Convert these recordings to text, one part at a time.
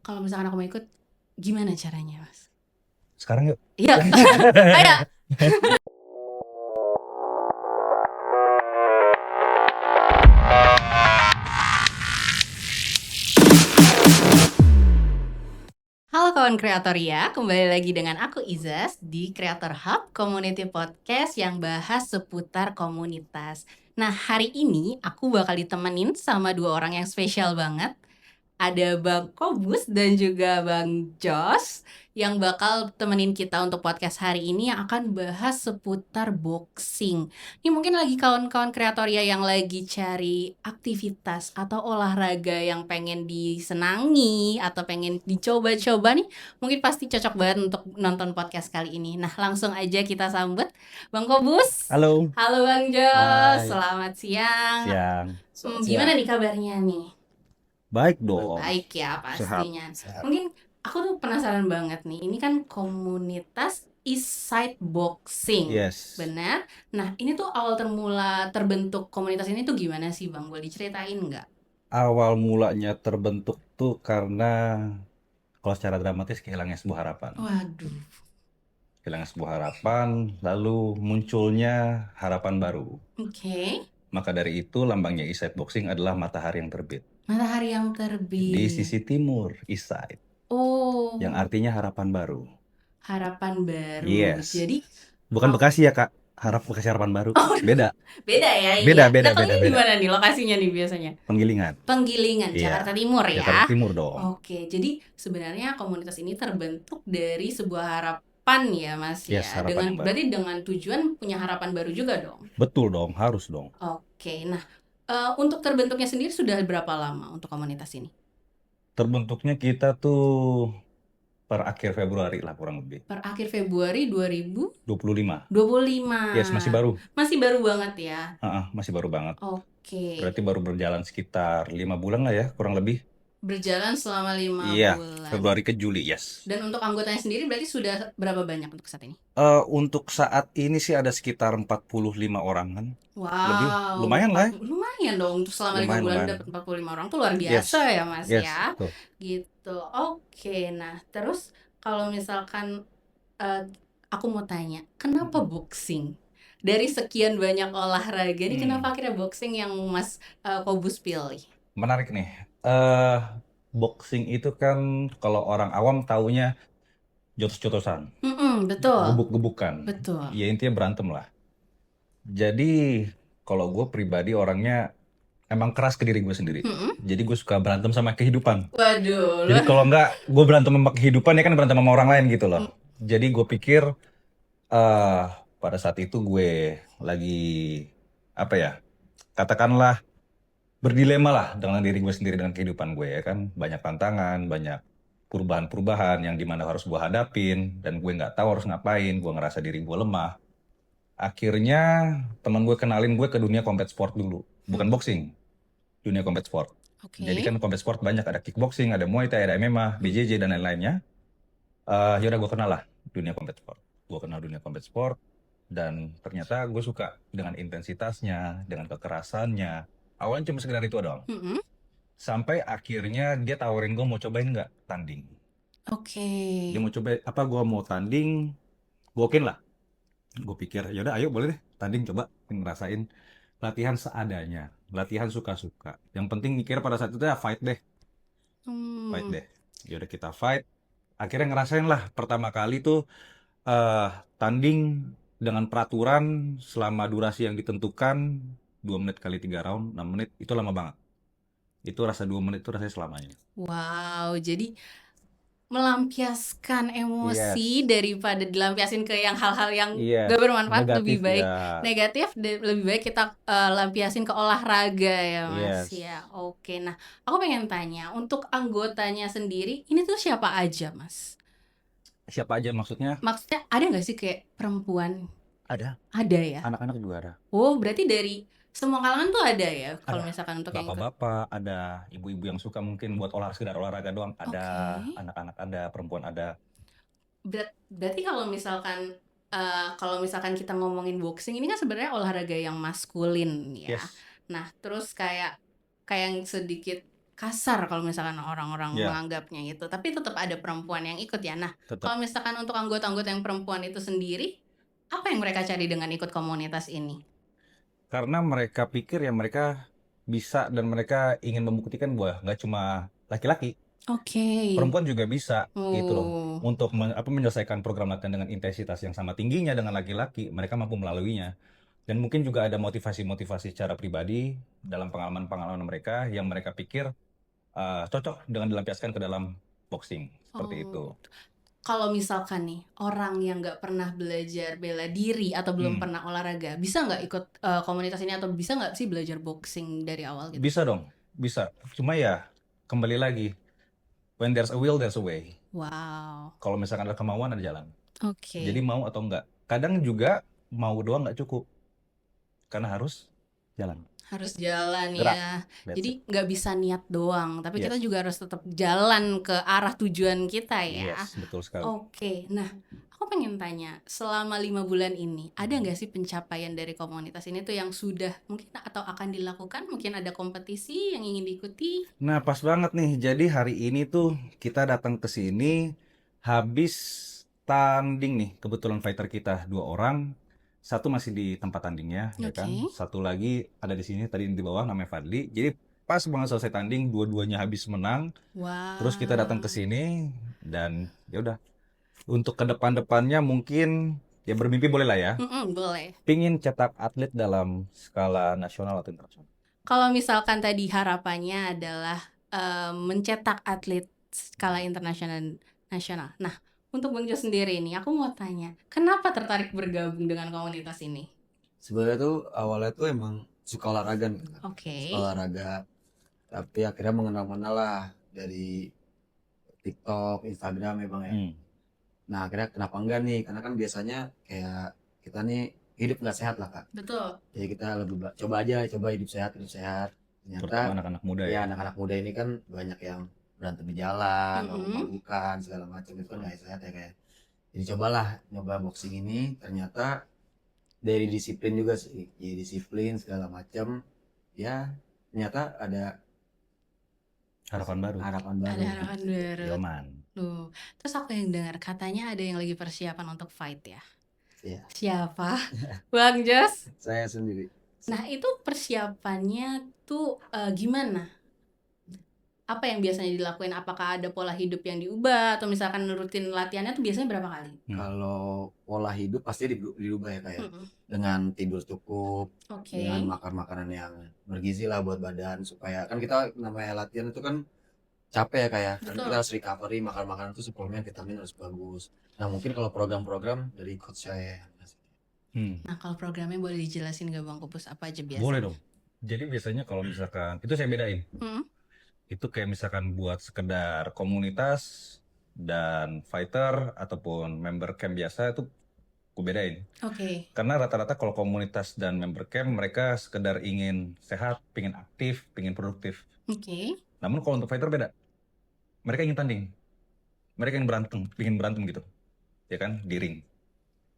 kalau misalkan aku mau ikut, gimana caranya, Mas? Sekarang yuk. Iya, ayo. Halo kawan kreator ya, kembali lagi dengan aku Izas di Creator Hub Community Podcast yang bahas seputar komunitas. Nah, hari ini aku bakal ditemenin sama dua orang yang spesial banget. Ada Bang Kobus dan juga Bang Jos yang bakal temenin kita untuk podcast hari ini yang akan bahas seputar boxing. Ini mungkin lagi kawan-kawan kreatoria yang lagi cari aktivitas atau olahraga yang pengen disenangi atau pengen dicoba-coba nih, mungkin pasti cocok banget untuk nonton podcast kali ini. Nah, langsung aja kita sambut Bang Kobus. Halo. Halo Bang Jos, Hai. selamat siang. Siang. Gimana nih kabarnya nih? Baik dong. Baik ya Sehat. pastinya. Mungkin aku tuh penasaran banget nih. Ini kan komunitas Eastside Boxing. Yes. Benar? Nah, ini tuh awal terbentuk komunitas ini tuh gimana sih, Bang? Boleh diceritain nggak? Awal mulanya terbentuk tuh karena kalau secara dramatis kehilangan sebuah harapan. Waduh. Kehilangan sebuah harapan, lalu munculnya harapan baru. Oke. Maka dari itu lambangnya Eastside Boxing adalah matahari yang terbit. Matahari yang Di terbit. sisi timur, Eastside. Oh, Yang artinya harapan baru. harapan baru. Yes. Jadi Bukan Bekasi ya, Kak. Bekasi harapan baru. Beda. beda ya ini. Beda, ya. beda, Letaknya beda, di beda. mana nih lokasinya nih biasanya? Penggilingan. Penggilingan, Iya. Jakarta Timur ya. Jakarta Timur dong. Oke, jadi sebenarnya komunitas ini terbentuk dari sebuah harapan ya, Mas Yes, ya. harapan Dengan yang baru. berarti dengan tujuan punya harapan baru juga dong. Betul dong, harus dong. Oke, nah untuk terbentuknya sendiri sudah berapa lama untuk komunitas ini? Terbentuknya kita tuh per akhir Februari lah kurang lebih. Per akhir Februari 25. 2025. Yes, masih baru. Masih baru banget ya. Masih baru banget. Oke. Berarti baru berjalan sekitar 5 bulan lah ya, kurang lebih. Berjalan selama 5 Iya, bulan. Februari ke Juli, yes. Dan untuk anggotanya sendiri berarti sudah berapa banyak untuk saat ini? Untuk saat ini sih ada sekitar 45 orang kan. Wow, Lebih, lumayan lah. Lumayan dong untuk selama 5 Lumayan, bulan lumayan. dapat 45 orang tuh luar biasa ya Mas Yes, ya. betul. Gitu. Oke, nah terus kalau misalkan aku mau tanya, kenapa boxing? Dari sekian banyak olahraga ini kenapa akhirnya boxing yang Mas Kobus pilih? Menarik nih. Boxing itu kan kalau orang awam taunya jotos-jotosan, Betul. gebuk-gebukan. Betul. Ya intinya berantem lah. Jadi kalau gue pribadi orangnya emang keras ke diri gue sendiri. Jadi gue suka berantem sama kehidupan. Waduh. Jadi kalau nggak gue berantem sama kehidupan ya kan berantem sama orang lain gitu loh. Jadi gue pikir pada saat itu gue lagi apa ya, katakanlah berdilema lah dengan diri gue sendiri, dengan kehidupan gue ya kan. Banyak tantangan, banyak perubahan-perubahan yang dimana harus gue hadapin, dan gue nggak tahu harus ngapain. Gue ngerasa diri gue lemah. Akhirnya teman gue kenalin gue ke dunia combat sport dulu, bukan boxing, dunia combat sport. Oke. Jadi kan combat sport banyak, ada kickboxing, ada muay thai, ada MMA, BJJ dan lain-lainnya. Yaudah gue kenal lah dunia combat sport. Gue kenal dunia combat sport dan ternyata gue suka dengan intensitasnya, dengan kekerasannya. Awalnya cuma sekedar itu doang. Sampai akhirnya dia tawarin gue mau cobain nggak tanding. Oke. Dia mau coba apa, gue mau tanding, gue okein lah. Gue pikir yaudah ayo boleh deh tanding, coba ngerasain latihan seadanya, latihan suka-suka. Yang penting mikir pada saat itu ya fight deh. Fight deh. Yaudah kita fight. Akhirnya ngerasain lah pertama kali tuh tanding dengan peraturan selama durasi yang ditentukan 2 menit kali 3 round, 6 menit, itu lama banget. Itu rasa 2 menit itu rasanya selamanya. Wow, jadi melampiaskan emosi daripada dilampiasin ke yang hal-hal yang gak bermanfaat, negatif, lebih baik ya. negatif, lebih baik kita lampiasin ke olahraga ya Mas. Yes. Ya. Oke, nah aku pengen tanya untuk anggotanya sendiri ini tuh siapa aja Mas? Siapa aja maksudnya? Maksudnya ada nggak sih kayak perempuan? Ada. Ada ya? Anak-anak juga ada. Oh, berarti dari semua kalangan tuh ada ya kalau Ada. misalkan untuk yang ikut. Bapak-bapak, ada ibu-ibu yang suka mungkin buat sekedar olahraga doang, ada. Oke. Anak-anak ada, perempuan ada. Berarti kalau misalkan kita ngomongin boxing ini kan sebenarnya olahraga yang maskulin ya. Yes. Nah, terus kayak yang sedikit kasar kalau misalkan orang-orang Ya, menganggapnya gitu, tapi tetap ada perempuan yang ikut ya. Nah, tetap. kalau misalkan untuk anggota-anggota yang perempuan itu sendiri, apa yang mereka cari dengan ikut komunitas ini? Karena mereka pikir ya mereka bisa dan mereka ingin membuktikan bahwa nggak cuma laki-laki, Oke. perempuan juga bisa gitu loh. Oh, Untuk menyelesaikan program latihan dengan intensitas yang sama tingginya dengan laki-laki, mereka mampu melaluinya. Dan mungkin juga ada motivasi-motivasi secara pribadi dalam pengalaman-pengalaman mereka yang mereka pikir cocok dengan dilampiaskan ke dalam boxing seperti oh itu. gitu. Kalau misalkan nih, orang yang nggak pernah belajar bela diri atau belum Hmm, pernah olahraga, bisa nggak ikut komunitas ini atau bisa nggak sih belajar boxing dari awal gitu? bisa dong, bisa. Cuma ya kembali lagi, when there's a will, there's a way. Wow. Kalau misalkan ada kemauan, ada jalan. Jadi Oke. mau atau enggak. Kadang juga mau doang nggak cukup, karena harus jalan, Harus jalan gerak. ya. That's it. Jadi nggak bisa niat doang, tapi kita Yes, juga harus tetap jalan ke arah tujuan kita ya. yes, betul sekali. Oke, nah aku pengen tanya, selama 5 bulan ini, ada nggak sih pencapaian dari komunitas ini tuh yang sudah mungkin atau akan dilakukan? Mungkin ada kompetisi yang ingin diikuti? Nah, pas banget nih. Jadi hari ini tuh kita datang ke sini habis tanding nih. Kebetulan fighter kita 2 orang. Satu masih di tempat tandingnya, ya kan. Oke. Satu lagi ada di sini tadi di bawah namanya Fadli. Jadi pas banget selesai tanding, dua-duanya habis menang. Terus kita datang ke Wah. sini dan ya udah. Untuk ke depan-depannya mungkin ya bermimpi boleh lah ya. Boleh. Pingin cetak atlet dalam skala nasional atau internasional. Kalau misalkan tadi harapannya adalah mencetak atlet skala internasional nasional. Nah, untuk Bang Jo sendiri nih, aku mau tanya, kenapa tertarik bergabung dengan komunitas ini? Sebenarnya tuh awalnya tuh emang suka olahraga nih, Kak. Oke. Suka olahraga, tapi akhirnya mengenal-menal lah dari TikTok, Instagram ya Bang ya. Hmm. Nah akhirnya kenapa enggak nih? Karena kan biasanya kayak kita nih hidup nggak sehat lah Kak. Betul. Jadi kita lebih coba aja, coba hidup sehat, hidup sehat. Terutama Ternyata anak-anak muda ya. ya anak-anak muda ini kan banyak yang berantem di jalan, Mhm. mabuk-mabukan, segala macam itu kan nggak sehat ya kayak. Jadi cobalah nyoba boxing ini, ternyata dari disiplin juga sih, jadi disiplin segala macam ya, ternyata ada Harapan baru. harapan Ada baru. harapan baru. Yoman. Tuh. Terus aku yang dengar katanya ada yang lagi persiapan untuk fight ya. Iya, Siapa? Bang Jos? saya sendiri. Nah, itu persiapannya tuh gimana? Apa yang biasanya dilakuin? Apakah ada pola hidup yang diubah atau misalkan rutin latihannya tuh biasanya berapa kali? Kalau pola hidup pasti dirubah ya kayak Mm-mm. dengan tidur cukup, Oke. dengan makan makanan yang bergizi lah buat badan, supaya kan kita namanya latihan itu kan capek ya kayak, kan Betul. kita harus recovery, makan makanan itu suplemen vitamin harus bagus. Nah mungkin kalau program-program dari coach saya. Hmm. Nah, kalau programnya boleh dijelasin gak Bang Kupus apa aja biasanya? Boleh dong. Jadi biasanya kalau misalkan itu saya bedain. Mm. Itu kayak misalkan buat sekedar komunitas dan fighter ataupun member camp biasa itu aku bedain. Oke. Karena rata-rata kalau komunitas dan member camp mereka sekedar ingin sehat, pingin aktif, pingin produktif. Oke. Namun kalau untuk fighter beda. Mereka ingin tanding. Mereka ingin berantem, pingin berantem gitu. Ya kan, di ring.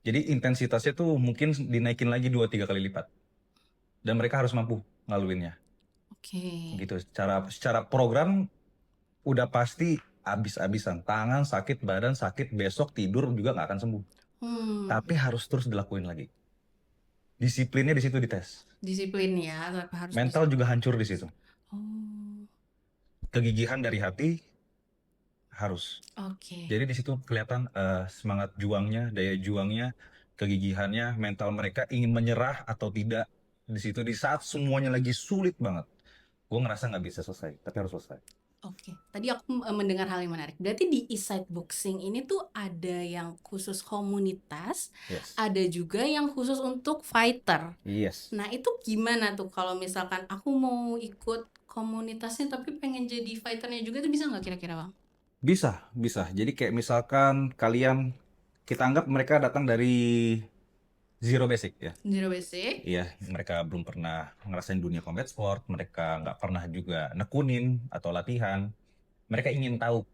Jadi intensitasnya tuh mungkin dinaikin lagi 2-3 kali lipat. Dan mereka harus mampu ngaluinnya. Oke. Gitu. Secara program udah pasti abis-abisan. Tangan sakit, badan sakit, besok tidur juga nggak akan sembuh. Tapi harus terus dilakuin lagi. Disiplinnya di situ dites. Disiplin ya, harus Mental bisa. juga hancur di situ. Oh, Kegigihan dari hati harus. oke. Jadi di situ kelihatan semangat juangnya, daya juangnya, kegigihannya, mental mereka ingin menyerah atau tidak. Di situ di saat semuanya lagi sulit banget. Gue ngerasa nggak bisa selesai, tapi harus selesai. Oke, tadi aku mendengar hal yang menarik. Berarti di Eastside Boxing ini tuh ada yang khusus komunitas, Yes. ada juga yang khusus untuk fighter. Yes. Nah, itu gimana tuh kalau misalkan aku mau ikut komunitasnya tapi pengen jadi fighternya juga tuh bisa nggak kira-kira Bang? Bisa, bisa. Jadi kayak misalkan kalian, kita anggap mereka datang dari zero basic ya. Zero basic. Iya, mereka belum pernah ngerasain dunia combat sport, mereka nggak pernah juga nekunin atau latihan. Mereka ingin tahu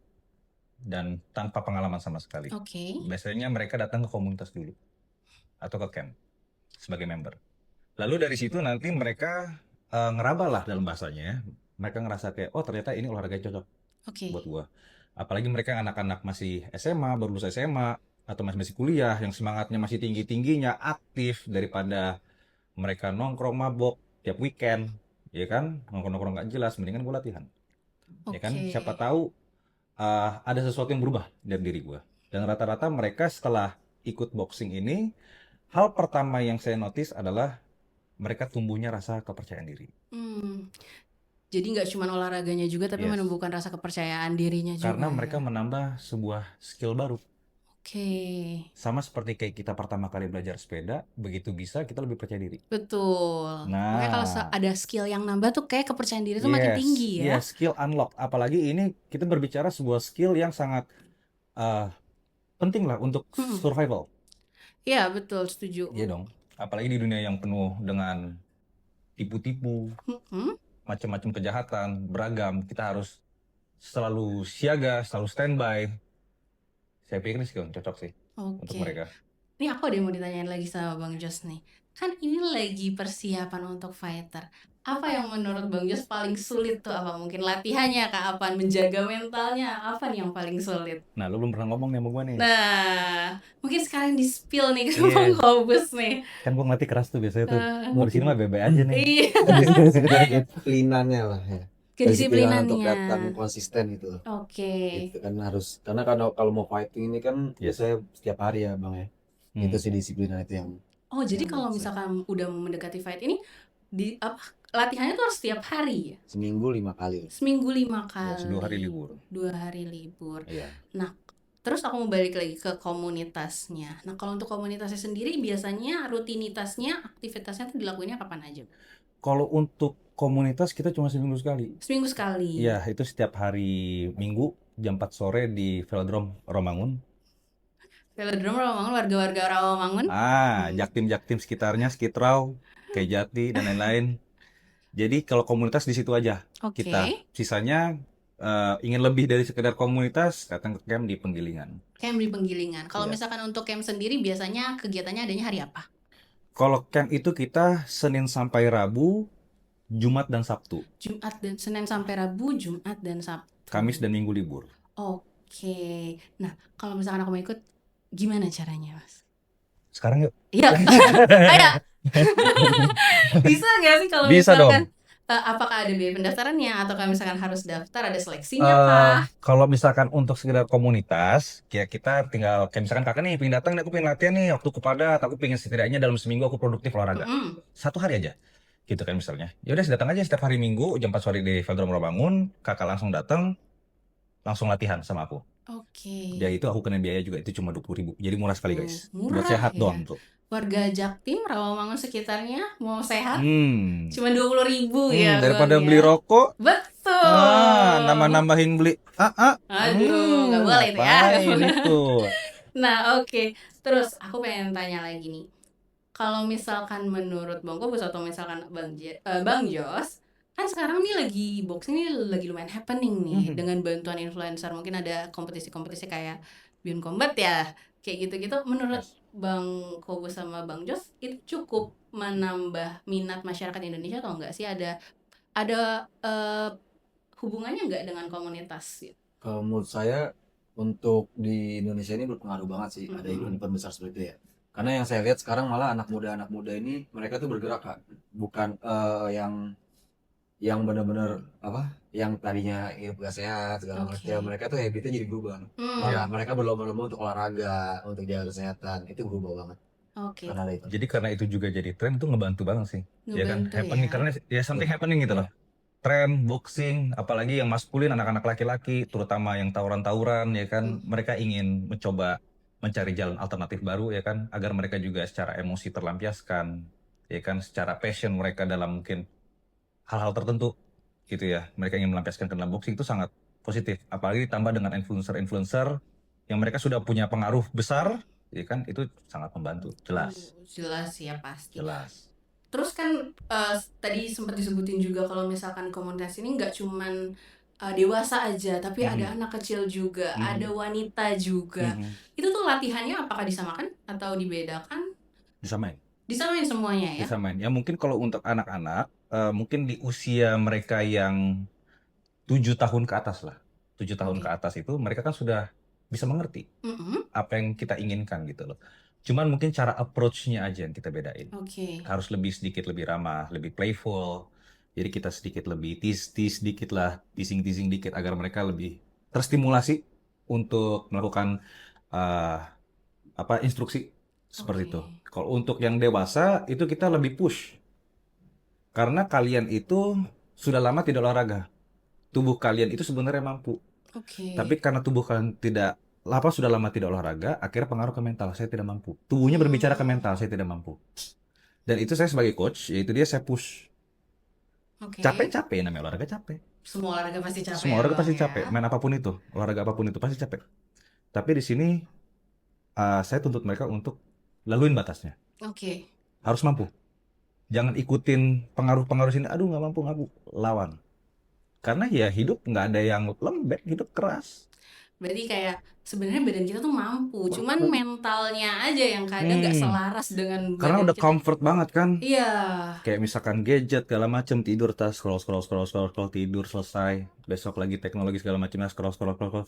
dan tanpa pengalaman sama sekali. Oke. Biasanya mereka datang ke komunitas dulu atau ke camp sebagai member. Lalu dari situ nanti mereka ngeraba lah dalam bahasanya, mereka ngerasa kayak oh ternyata ini olahraga cocok Oke. buat gua. Apalagi mereka anak-anak masih SMA, baru lulus SMA atau masih kuliah yang semangatnya masih tinggi-tingginya, aktif daripada mereka nongkrong mabok tiap weekend, ya kan? Nongkrong-nongkrong nggak jelas, mendingan gua latihan. Ya kan? Oke. Siapa tahu ada sesuatu yang berubah dari diri gua. Dan rata-rata mereka setelah ikut boxing ini, hal pertama yang saya notice adalah mereka tumbuhnya rasa kepercayaan diri. Hmm. Jadi nggak cuma olahraganya juga, tapi Yes. menumbuhkan rasa kepercayaan dirinya juga. Karena mereka ya. menambah sebuah skill baru. Oke. Sama seperti kayak kita pertama kali belajar sepeda, begitu bisa kita lebih percaya diri. Betul. Makanya kalau Nah, ada skill yang nambah tuh kayak kepercayaan diri tuh makin tinggi ya. yes, skill unlock. Apalagi ini kita berbicara sebuah skill yang sangat uh, penting lah untuk Mm-mm. survival. Iya, betul, setuju. Iya dong. Apalagi di dunia yang penuh dengan tipu-tipu, Mm-mm. macam-macam kejahatan, beragam. Kita harus selalu siaga, selalu standby. Saya pikir ini skill yang cocok sih untuk Oke. mereka. Nih aku ada yang mau ditanyain lagi sama Bang Jos nih. Kan ini lagi persiapan untuk fighter. Apa yang menurut Bang Jos paling sulit tuh? Apa mungkin latihannya kah? Apa menjaga mentalnya? Apa nih yang paling sulit? Nah, lu belum pernah ngomong nih sama gue nih. Nah, mungkin sekarang di spill nih ke Iya. Bang Kobus nih. Kan gue ngelatih keras tuh biasanya tuh. Eh, Gue di sini mah bebe aja nih. Iya, Disiplinannya lah ya. Kedisiplinan untuk kedisiplinannya. datang konsisten gitu loh. Oke. Itu kan harus, karena kalau mau fighting ini kan Yes. biasanya setiap hari ya Bang ya. Hmm. Itu sih disiplinan itu yang Oh, jadi yang kalau saya- misalkan udah mau mendekati fight ini di apa latihannya tuh harus setiap hari ya? seminggu 5 kali. Seminggu 5 Yes, kali. 2 hari libur. 2 hari libur. Iya. Terus aku mau balik lagi ke komunitasnya. Nah, kalau untuk komunitasnya sendiri biasanya rutinitasnya, aktivitasnya tuh dilakuinnya kapan aja? Kalau untuk komunitas kita cuma seminggu sekali. Seminggu sekali. Iya, itu setiap hari Minggu jam 4 sore di Velodrome Romangun. Velodrome Rawamangun, warga-warga Rawamangun. Jaktim-jaktim sekitarnya, Skitrau, Kejati dan lain-lain. Jadi kalau komunitas di situ aja Oke. kita. Sisanya ingin lebih dari sekedar komunitas, datang ke camp di Penggilingan. Camp di Penggilingan. Kalau Iya. misalkan untuk camp sendiri biasanya kegiatannya adanya hari apa? Kalau camp itu kita Senin sampai Rabu, Jumat dan Sabtu. Jumat dan Senin sampai Rabu, Jumat dan Sabtu. Kamis dan Minggu libur. Oke. Nah, kalau misalkan aku mau ikut, gimana caranya, Mas? Sekarang yuk. Iya. Ayo. Bisa nggak sih kalau Bisa misalkan dong. apakah ada biaya pendaftarannya atau kalau misalkan harus daftar ada seleksinya kah? Kalau misalkan untuk sekedar komunitas, kita tinggal kayak misalkan kakak nih pengen datang nih, aku pengen latihan nih waktu padat, aku pengen setidaknya dalam seminggu aku produktif olahraga. Mm-mm. 1 hari aja. Gitu kan misalnya. Ya udah datang aja setiap hari Minggu jam 4 sore di Velodrome Romangun, kakak langsung datang, langsung latihan sama aku. Oke. Ya itu aku kena biaya juga, itu cuma 20.000. Jadi murah sekali guys. Murah Buat sehat ya. doang tuh. Warga Jaktim, Rawamangun sekitarnya mau sehat cuma 20.000 ya. Daripada Bang, beli ya. rokok, Betul. nambah-nambahin beli Aduh, nggak boleh itu ya. ngapain itu. Nah, oke. Terus aku pengen tanya lagi nih. Kalau misalkan menurut Bang Kobus atau misalkan Bang Jos, kan sekarang nih lagi boxing ini lagi lumayan happening nih dengan bantuan influencer. Mungkin ada kompetisi-kompetisi kayak Beyond Combat ya, kayak gitu-gitu. Menurut Bang Kobus sama Bang Jos itu cukup menambah minat masyarakat Indonesia atau enggak sih? Ada hubungannya enggak dengan komunitas? Kalau menurut saya untuk di Indonesia ini berpengaruh banget sih ada event-event besar seperti itu ya. Karena yang saya lihat sekarang malah anak muda ini mereka tuh bergerak Kak. Bukan yang benar-benar yang tadinya hidup gak sehat segala macam. Mereka tuh habitnya jadi berubah. Ya, mereka berlomba-lomba untuk olahraga, untuk jaga kesehatan. Itu berubah banget. Oke. Jadi karena itu juga jadi tren, itu ngebantu banget sih. Ya kan? Ngebantu Happening ya. karena ya something happening gitu loh. Tren boxing, apalagi yang maskulin, anak-anak laki-laki, terutama yang tawuran-tawuran ya kan, mereka ingin mencoba mencari jalan alternatif baru ya kan, agar mereka juga secara emosi terlampiaskan, ya kan, secara passion mereka dalam mungkin hal-hal tertentu gitu ya, mereka ingin melampiaskan ke dalam boxing itu sangat positif, apalagi ditambah dengan influencer-influencer yang mereka sudah punya pengaruh besar, ya kan, itu sangat membantu, jelas. Jelas ya pasti. Jelas. Terus kan tadi sempat disebutin juga kalau misalkan komunitas ini nggak cuman dewasa aja, tapi ada anak kecil juga, ada wanita juga. Itu tuh latihannya apakah disamakan atau dibedakan? Disamain. Disamain semuanya ya? Disamain. Ya mungkin kalau untuk anak-anak mungkin di usia mereka yang 7 tahun ke atas lah. 7 tahun Oke. ke atas itu mereka kan sudah bisa mengerti Mm-mm. apa yang kita inginkan gitu loh. Cuman mungkin cara approach-nya aja yang kita bedain. Oke. Harus sedikit lebih ramah, lebih playful. Jadi kita sedikit lebih tease dikit lah, teasing dikit agar mereka lebih terstimulasi untuk melakukan eh, instruksi seperti Oke. itu. Kalau untuk yang dewasa itu kita lebih push karena kalian itu sudah lama tidak olahraga. Tubuh kalian itu sebenarnya mampu, Oke. tapi karena tubuh kalian tidak sudah lama tidak olahraga, akhirnya pengaruh ke mental. Saya tidak mampu. Tubuhnya berbicara ke Hmm. mental, saya tidak mampu. Dan itu saya sebagai coach, yaitu dia saya push. Oke. Capek-capek namanya olahraga capek. Semua olahraga pasti capek Semua ya olahraga Bang pasti ya. capek, main apapun itu, olahraga apapun itu pasti capek. Tapi di sini saya tuntut mereka untuk laluin batasnya. Oke. Harus mampu. Jangan ikutin pengaruh-pengaruh sini. Aduh nggak mampu, lawan. Karena ya hidup nggak ada yang lembek, hidup keras. Berarti kayak sebenarnya badan kita tuh mampu, cuman Mampu. mentalnya aja yang kadang nggak Hmm, selaras dengan karena badan udah kita. comfort banget kan. Iya. Kayak misalkan gadget segala macem, tidur tas scroll scroll scroll scroll scroll, tidur selesai, besok lagi teknologi segala macamnya scroll scroll scroll scroll.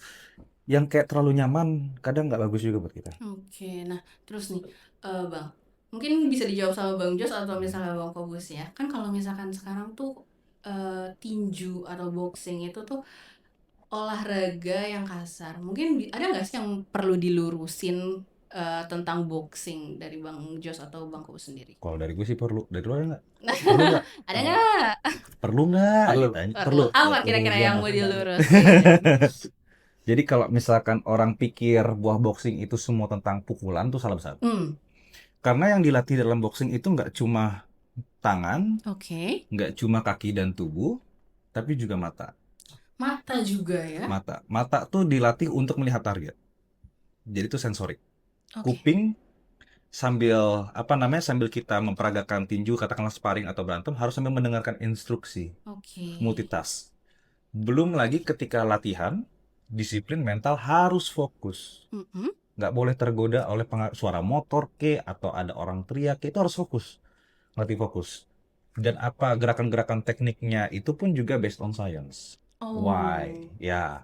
Yang kayak terlalu nyaman kadang nggak bagus juga buat kita. Oke. Nah, terus nih, Bang, mungkin bisa dijawab sama Bang Jos atau misalnya Bang Kobus ya. Kan kalau misalkan sekarang tuh tinju atau boxing itu tuh olahraga yang kasar. Mungkin ada nggak sih yang perlu dilurusin tentang boxing dari Bang Jos atau Bang Kobus sendiri? Kalau dari gue sih perlu. Dari lu ada nggak? Perlu nggak? Ada nggak? Perlu nggak? Perlu. Ditanya. Perlu Perlu. apa Perlu kira-kira yang mau banget. dilurusin? Jadi kalau misalkan orang pikir buah boxing itu semua tentang pukulan tuh salah besar. Hmm, Karena yang dilatih dalam boxing itu nggak cuma tangan, oke. nggak cuma kaki dan tubuh, tapi juga mata. Mata juga ya. Mata tuh dilatih untuk melihat target. Jadi itu sensorik. Oke. Kuping sambil kita memperagakan tinju, katakanlah sparring atau berantem, harus sambil mendengarkan instruksi, Oke. multitask. Belum lagi ketika latihan, disiplin mental harus fokus. Mm-mm. Nggak boleh tergoda oleh suara motor ke atau ada orang teriak ke, itu harus fokus. Latih fokus. Dan apa gerakan-gerakan tekniknya itu pun juga based on science. Oh. Why? Ya,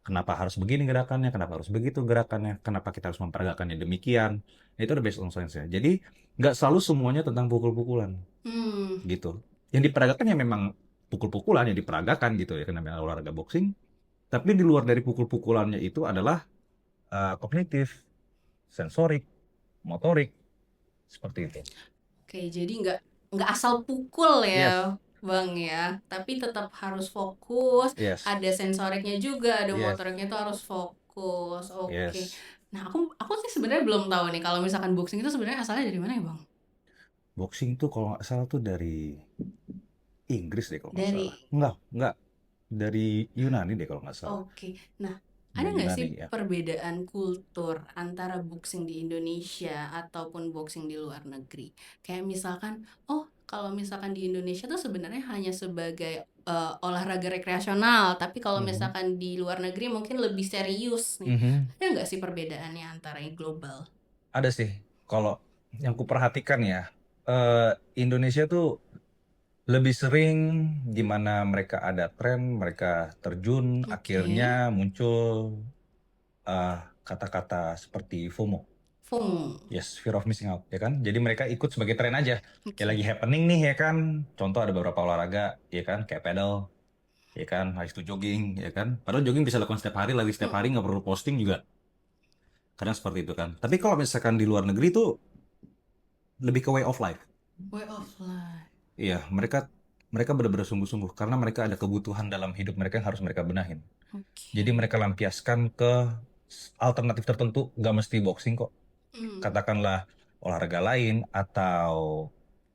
kenapa harus begini gerakannya, kenapa harus begitu gerakannya, kenapa kita harus memperagakannya demikian. Itu udah based on science ya. Jadi, nggak selalu semuanya tentang pukul-pukulan, Hmm. gitu. Yang diperagakan ya memang pukul-pukulan yang diperagakan gitu ya, karena namanya olahraga boxing. Tapi di luar dari pukul-pukulannya itu adalah kognitif, sensorik, motorik, seperti itu. Oke, jadi nggak asal pukul Yes, ya, Bang ya. Tapi tetap harus fokus. yes, Ada sensoriknya juga, ada yes, motoriknya itu harus fokus. Oke. yes. Nah, aku sih sebenarnya belum tahu nih kalau misalkan boxing itu sebenarnya asalnya dari mana ya, Bang? Boxing tuh kalau nggak salah tuh dari Inggris deh kalau nggak Dari salah. Enggak. Dari Yunani deh kalau nggak salah. Oke. Nah, ada Dari nggak sih Yunani ya. perbedaan kultur antara boxing di Indonesia ataupun boxing di luar negeri? Kayak misalkan, oh kalau misalkan di Indonesia tuh sebenarnya hanya sebagai olahraga rekreasional, tapi kalau Mhm. misalkan di luar negeri mungkin lebih serius nih. Mhm. Ada nggak sih perbedaannya antara yang global? Ada sih. Kalau yang kuperhatikan ya, Indonesia tuh lebih sering di mana mereka ada tren, mereka terjun, Oke. akhirnya muncul eh, kata-kata seperti FOMO. FOMO. Yes, fear of missing out, ya kan? Jadi mereka ikut sebagai tren aja. Ya lagi Oke. happening nih, ya kan? Contoh ada beberapa olahraga, ya kan? Kayak pedal, ya kan? Habis itu jogging, ya kan? Padahal jogging bisa lakukan setiap hari, lagi setiap hari, Mm-mm. nggak perlu posting juga. Kadang seperti itu kan. Tapi kalau misalkan di luar negeri tuh lebih ke way of life. Way of life. Iya, mereka mereka benar-benar sungguh-sungguh karena mereka ada kebutuhan dalam hidup mereka yang harus mereka benahin. Jadi Oke. mereka lampiaskan ke alternatif tertentu, nggak mesti boxing kok. Mm. Katakanlah olahraga lain atau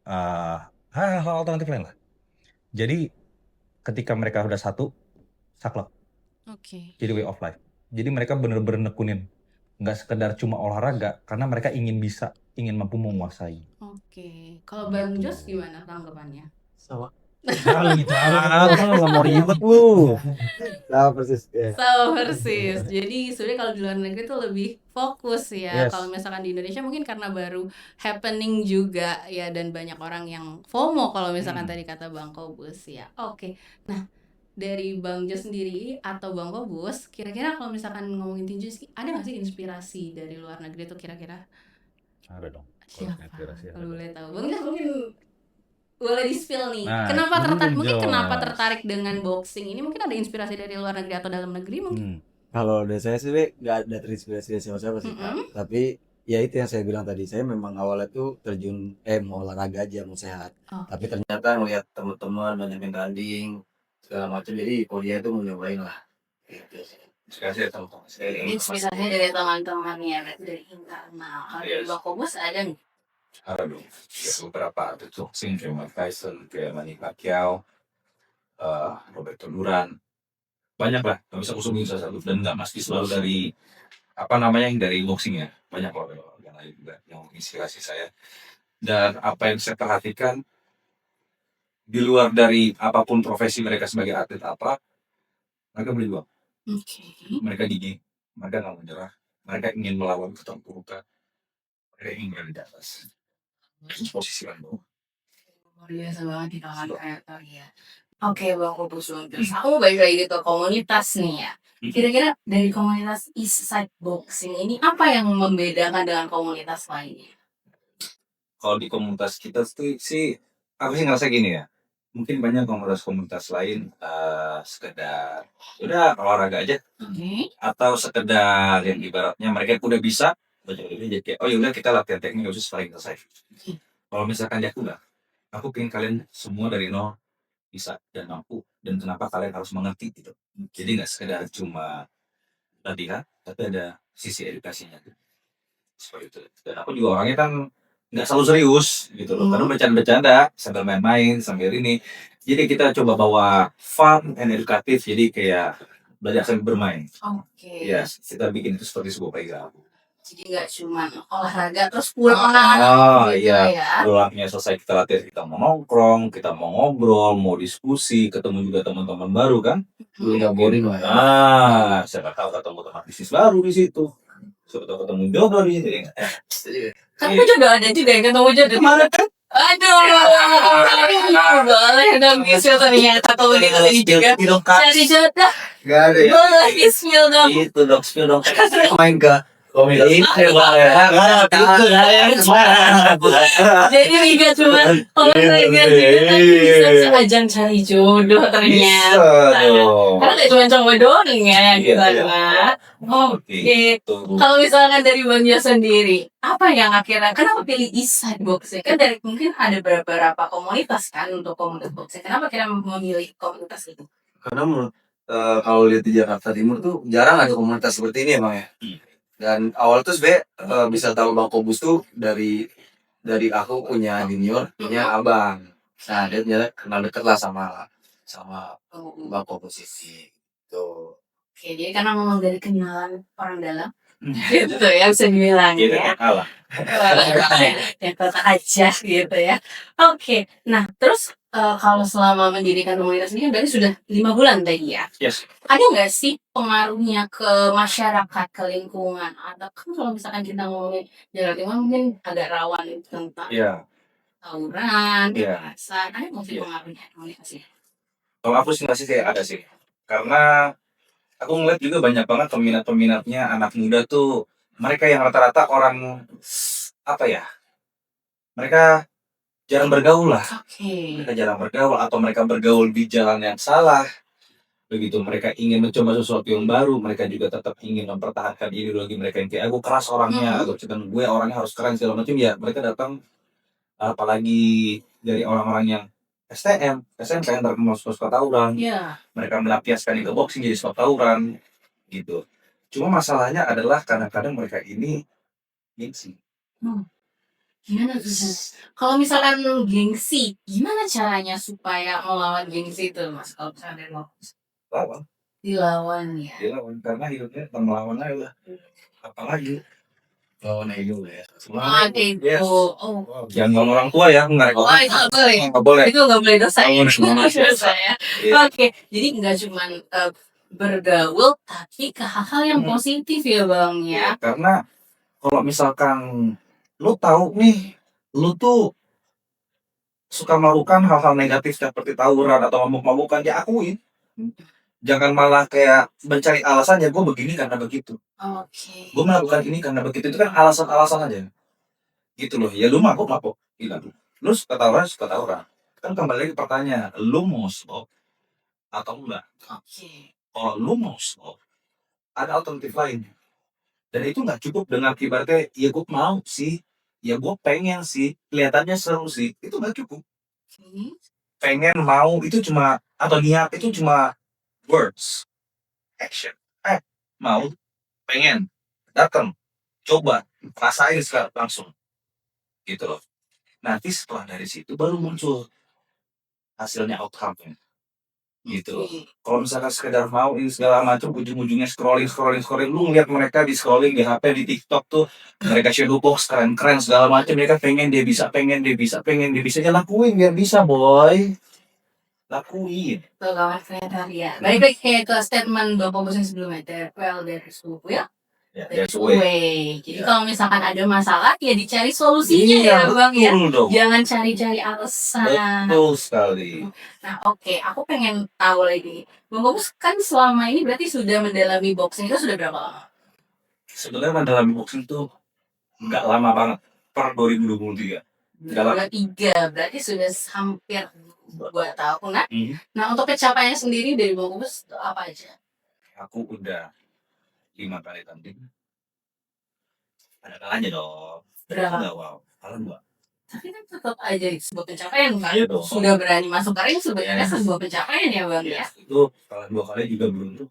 eh, hal-hal alternatif lain lah. Jadi ketika mereka udah satu, saklek. Oke. Jadi way of life. Jadi mereka benar-benar nekunin. Nggak sekedar cuma olahraga, karena mereka ingin bisa, ingin mampu menguasai. Oke. Kalau Bang Gitu. Jos gimana tanggapannya? Sama. Nggak mau ribet lu. Sama persis ya. Sama persis. Jadi sebenarnya kalau di luar negeri tuh lebih fokus ya. Kalau Yes. misalkan di Indonesia mungkin karena baru happening juga ya, dan banyak orang yang FOMO kalau misalkan tadi kata Bang Kobus ya. Oke. Nah, dari Bang Jo sendiri atau Bang Kobus, kira-kira kalau misalkan ngomongin tinju sih, ada nggak sih inspirasi dari luar negeri tuh kira-kira Ada dong. Kalau siapa? inspirasi ada Kalau dong. boleh tahu, Bang Jo mungkin boleh di spill nih. Nah, Kenapa tertarik? Mungkin kenapa Jos. tertarik dengan boxing ini? Mungkin ada inspirasi dari luar negeri atau dalam negeri mungkin. Kalau dari saya sih Be, nggak ada terinspirasi dari siapa-siapa sih Kak. Mm-mm. Tapi ya itu yang saya bilang tadi, saya memang awalnya tuh terjun mau olahraga aja, mau sehat. Oh. Tapi ternyata ngeliat teman-teman banyak yang tanding segala macam, jadi kuliah itu mau nyobain lah. Gitu sih. Inspirasi dari teman-teman saya. Inspirasinya dari teman-temannya, berarti dari internal. Kalau dari Bang Kobus ada nih? Ada dong. Ya, beberapa atlet boxing kayak Mike Tyson, kayak Manny Pacquiao, Roberto Duran. Banyak lah, nggak bisa kusungin salah satu. Dan nggak mesti selalu dari apa namanya yang dari boxing ya. Banyak loh yang lain juga yang menginspirasi saya. Dan apa yang saya perhatikan di luar dari apapun profesi mereka sebagai atlet apa, mereka berjuang. Oke. Mereka gigih, mereka nggak menyerah, mereka ingin melawan keterpurukan, mereka ingin berada di atas. Posisi kan bawah. Luar biasa banget di kalangan kreator ya. Oke Bang Kobus, terus aku mau balik lagi ke komunitas nih ya. Kira-kira dari komunitas East Side Boxing ini apa yang membedakan dengan komunitas lainnya? Kalau di komunitas kita tuh sih, aku sih ngerasa gini ya. Mungkin banyak komunitas-komunitas lain sekedar udah olahraga aja Oke. atau sekedar yang ibaratnya mereka udah bisa belajar ini jadi kayak oh yaudah kita latihan teknik khusus paling selesai. Kalau misalkan dia enggak, aku pengen kalian semua dari nol bisa dan mampu dan kenapa kalian harus mengerti gitu. Jadi nggak sekedar cuma latihan, tapi ada sisi edukasinya tuh. Seperti itu. Dan aku juga orangnya kan nggak selalu serius gitu loh. Kadang bercanda-bercanda sambil main-main sambil ini. Jadi kita coba bawa fun and edukatif. Jadi kayak belajar sambil bermain. Oke. Ya, kita bikin itu seperti sebuah playground. Jadi nggak cuma olahraga terus pulang Oh gitu iya, ya. pulangnya selesai kita latihan, kita mau nongkrong, kita mau ngobrol, mau diskusi, ketemu juga teman-teman baru kan. Nggak boring lah ya. Siapa tahu ketemu teman bisnis baru di situ. Siapa tahu ketemu jodoh di situ. Tapi juga ada juga yang ketemu jodoh. Kemarin kan Aduh, boleh dong Ismil, ternyata komunitas ini juga cari jodoh. Nggak ada ya. Boleh Ismil dong. itu dong, spill dong. Main ke komunitas. Itu Bang, ya. Jadi Liga cuma olahraga juga tapi bisa seajang cari jodoh ternyata. Bisa dong. Karena gak cuma cowok doang ya di Iya, sana. Oke. Gitu. Kalau misalkan dari Bang Jo sendiri, apa yang akhirnya kenapa pilih East Side Boxing? Kan dari mungkin ada beberapa komunitas kan untuk komunitas boxing. Kenapa kira memilih komunitas itu? Karena menurut kalau lihat di Jakarta Timur tuh jarang ada komunitas seperti ini emang ya. Dan awal tuh sebenarnya bisa tahu Bang Kobus tuh dari aku punya junior, punya abang. Nah dia ternyata kenal deket lah sama Bang Kobus ini. Tuh. Oke, jadi karena memang dari kenalan orang dalam, gitu ya bisa dibilang Gitu ya. kan kalah. Yang kota aja gitu ya. Oke, nah terus kalau selama mendirikan komunitas ini kan berarti sudah 5 bulan tadi ya. Yes. Ada nggak sih pengaruhnya ke masyarakat, ke lingkungan? Atau kan kalau misalkan kita ngomongin Jawa Timur mungkin agak rawan tentang Iya. tawuran, Iya. kekerasan. Ada nggak sih Iya. pengaruhnya komunikasi? Kalau aku sih masih kayak ada sih. Karena aku ngeliat juga banyak banget peminat-peminatnya anak muda tuh mereka yang rata-rata orang apa ya? Mereka jarang bergaul lah. Oke. Mereka jarang bergaul atau mereka bergaul di jalan yang salah. Begitu mereka ingin mencoba sesuatu yang baru, mereka juga tetap ingin mempertahankan ideologi mereka yang kayak aku keras orangnya atau sedang gue orangnya harus keren segala macam ya. Mereka datang apalagi dari orang-orang yang STM, SMK yang terkenal suka tawuran. Iya. Mereka melampiaskan ke boxing jadi suka tawuran gitu. Cuma masalahnya adalah kadang-kadang mereka ini gengsi. Gimana tuh? Kalau misalkan gengsi, gimana caranya supaya melawan gengsi itu, Mas? Kalau misalnya dari Lawan, dilawan ya. dia lawan karena hidupnya tentang melawan aja lah. Apalagi Oh, naik juga ya. Gitu. Yes. Oh, Jangan ngomong orang tua ya, nggak oh, itu nggak boleh. nggak boleh. Itu nggak boleh dosa ya. Nggak boleh. Dosa ya. Iya. Oke, jadi nggak cuma bergaul, tapi ke hal-hal yang positif ya bang ya. Ya, karena kalau misalkan lu tahu nih, lu tuh suka melakukan hal-hal negatif seperti tawuran atau mabuk-mabukan, ya akuin. Jangan malah kayak mencari alasan, ya gue begini karena begitu. Oke. Gue melakukan ini karena begitu, itu kan alasan-alasan aja. Gitu loh, ya lu mabuk-mabuk, gila. Lu suka tawuran. Kan kembali lagi pertanyaan, lu mau stop atau enggak? Oke. Kalau lu mau stop, ada alternatif lain. Dan itu nggak cukup dengan ibaratnya, ya gue mau sih, ya gue pengen sih, kelihatannya seru sih, itu nggak cukup. Pengen, mau, itu cuma, atau niat, itu cuma words, action. Mau, pengen, datang, coba, rasain sekarang langsung. Gitu loh. Nanti setelah dari situ baru muncul hasilnya, outcome-nya. Gitu loh. Kalau misalkan sekedar mau ini segala macam, ujung-ujungnya scrolling, lu ngeliat mereka di scrolling di HP, di TikTok tuh, mereka shadow box keren-keren segala macam, mereka pengen dia bisa, ya lakuin biar bisa, boy. Lakuin. Tuh kawan kriteria. Balik lagi kayak ke statement Bapak Bos yang sebelumnya, well there is no way, Ya, there's that's no way. way. Jadi Ya. kalau misalkan ada masalah, ya dicari solusinya Iya, ya bang ya. betul dong. Jangan cari-cari alasan. Betul sekali. Nah oke, aku pengen tahu lagi. Bang Bagus kan selama ini berarti sudah mendalami boxing itu sudah berapa lama? Sebenarnya dalam boxing tuh nggak lama banget, per 2023. Nggak lama. 23, berarti sudah hampir 2 tahun. Nah untuk pencapaiannya sendiri dari Bang Bagus itu apa aja? Aku udah 5 kali tanding. Ada kalanya dong. Berapa? Enggak, wow. Kalau enggak. Tapi kan tetap aja sebuah pencapaian kan? Iya dong. Sudah berani masuk ring sebenarnya Yes. sebuah pencapaian ya bang ya? Itu kalah 2 kali juga belum tuh.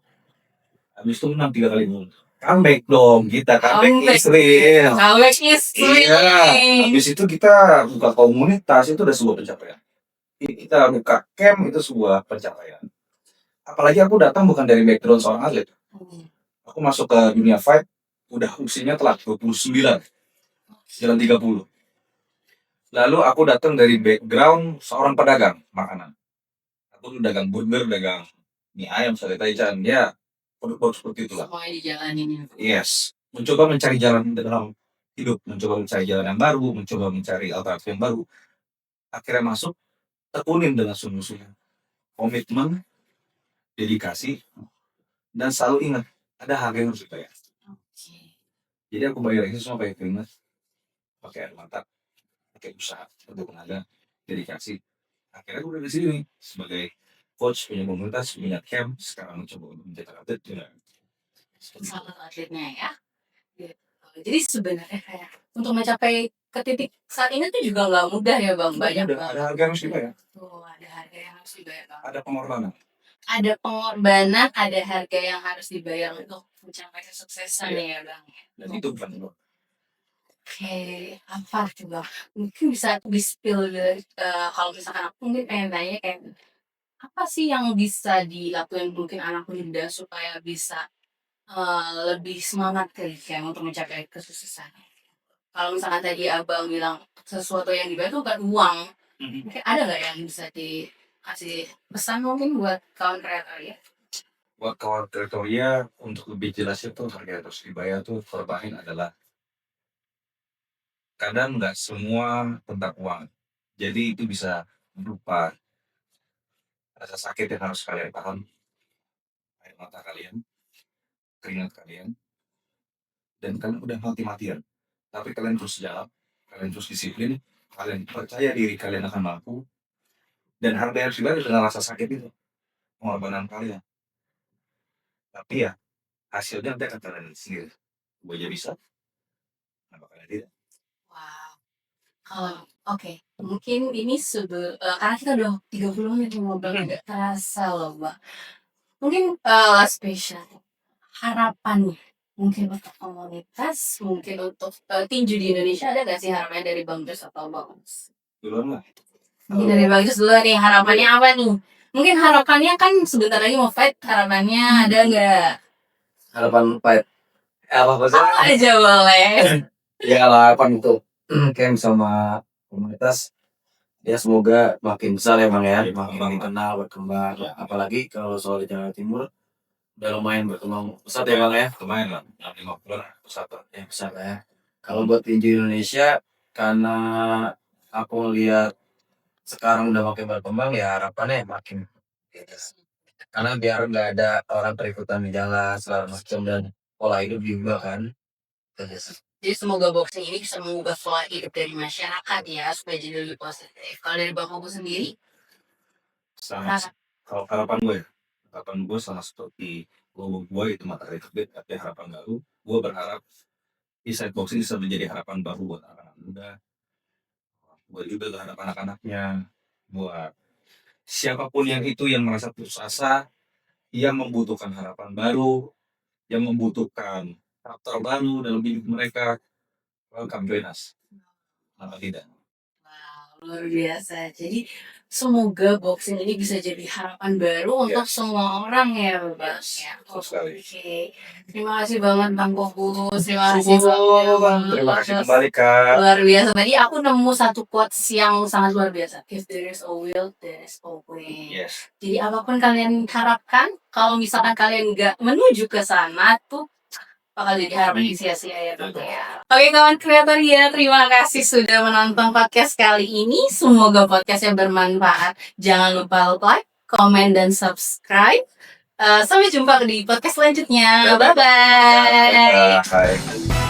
Habis itu menang 3 kali belum. Comeback dong kita, comeback Israel. Comeback Israel. Iya. Habis itu kita buka komunitas, itu udah sebuah pencapaian. Kita buka camp, itu sebuah pencapaian. Apalagi aku datang bukan dari background seorang atlet. Aku masuk ke dunia fight udah usianya telat 29, jalan 30. Lalu aku datang dari background seorang pedagang makanan. Aku tuh dagang burger, dagang mie ayam, sate taichan, ya produk-produk seperti itulah. Semuanya dijalanin. Yes, mencoba mencari jalan dalam hidup, mencoba mencari jalan yang baru, mencoba mencari alternatif yang baru. Akhirnya masuk, tekunin dengan sungguh-sungguh, komitmen, dedikasi, dan selalu ingat ada harga yang harus dibayar. Jadi aku bayar ini semua pakai keringat, pakai air mata, pakai usaha, pakai tenaga, dedikasi. Akhirnya aku udah di sini sebagai coach, punya komunitas, punya camp. Sekarang mencoba untuk mencetak atlet juga. Salah atletnya ya. Gitu. Jadi sebenarnya kayak untuk mencapai ke titik saat ini tuh juga nggak mudah ya bang, banyak banget. Ada harga yang harus dibayar. Tuh ada harga yang harus dibayar bang. Ada pengorbanan. Ada pengorbanan, ada harga yang harus dibayar untuk mencapai kesuksesan ya bang. Dan itu bukan lo. Oke, apa coba? Mungkin bisa di-spill kalau misalkan aku mungkin pengen tanya kayak apa sih yang bisa dilakukan mungkin anak muda supaya bisa lebih semangat kayak untuk mencapai kesuksesan. Kalau misalkan tadi abang bilang sesuatu yang dibayar itu bukan uang, mungkin ada nggak yang bisa dikasih pesan mungkin buat kawan kreator ya? Buat kawan kriteria, untuk lebih jelasnya tuh harga yang harus dibayar tuh korbanin adalah kadang nggak semua tentang uang. Jadi itu bisa berupa rasa sakit yang harus kalian tahan, air mata kalian, keringat kalian, dan kalian udah mati-matian. Tapi kalian terus jalan, kalian terus disiplin, kalian percaya diri kalian akan mampu, dan harga yang harus dibayar dengan rasa sakit itu, pengorbanan kalian. Tapi ya, hasilnya nanti akan kalian lihat sendiri. Gue aja bisa, kenapa kalian tidak? Wow. Oke, mungkin ini karena kita udah 30 menit ngobrol nggak terasa loh mbak. Mungkin last question, harapan mungkin untuk komunitas, mungkin untuk tinju di Indonesia, ada nggak sih harapannya dari Bang Jus atau Bang Jus? Duluan lah. Mungkin dari Bang Jus dulu nih, harapannya apa nih? Mungkin harapannya kan sebentar lagi mau fight, harapannya ada nggak? Harapan fight apa Apa aja boleh. Ya harapan untuk camp sama komunitas ya semoga makin besar ya bang ya, makin dikenal berkembang. Apalagi kalau soal di Jawa Timur udah lumayan berkembang pesat ya bang ya. Lumayan lah, 50 pesawat. Ya besar lah ya. Kalau buat tinju Indonesia karena aku lihat sekarang udah makin berkembang ya harapannya makin karena biar nggak ada orang terikutan di jalan segala macam dan pola hidup juga kan. Jadi semoga boxing ini bisa mengubah pola hidup dari masyarakat ya supaya jadi lebih positif. Kalau dari Bang Obu sendiri, Sangat, kalau harapan gue sama seperti gue itu matahari terbit, tapi harapan baru. Gue berharap Inside Boxing bisa menjadi harapan baru buat anak-anak muda, buat juga terhadap anak-anaknya, buat siapapun yang itu yang merasa putus asa, yang membutuhkan harapan baru, yang membutuhkan karakter baru dalam hidup mereka. Welcome join us. Kenapa tidak? wow, luar biasa. Jadi semoga boxing ini bisa jadi harapan baru untuk semua orang ya, Bang. Ya, Betul sekali. oke. Terima kasih banget Bang Kokus. Terima kasih Bang. Terima kasih kembali Kak. Luar biasa. Tadi aku nemu satu quotes yang sangat luar biasa. If there is a will, there is a way. Yes. Jadi apapun kalian harapkan, kalau misalkan kalian nggak menuju ke sana tuh bakal jadi harapan sia-sia ya tentu ya. Oke kawan kreator ya, terima kasih sudah menonton podcast kali ini. Semoga podcastnya bermanfaat. Jangan lupa like, comment, dan subscribe. Sampai jumpa di podcast selanjutnya. Bye-bye. Bye.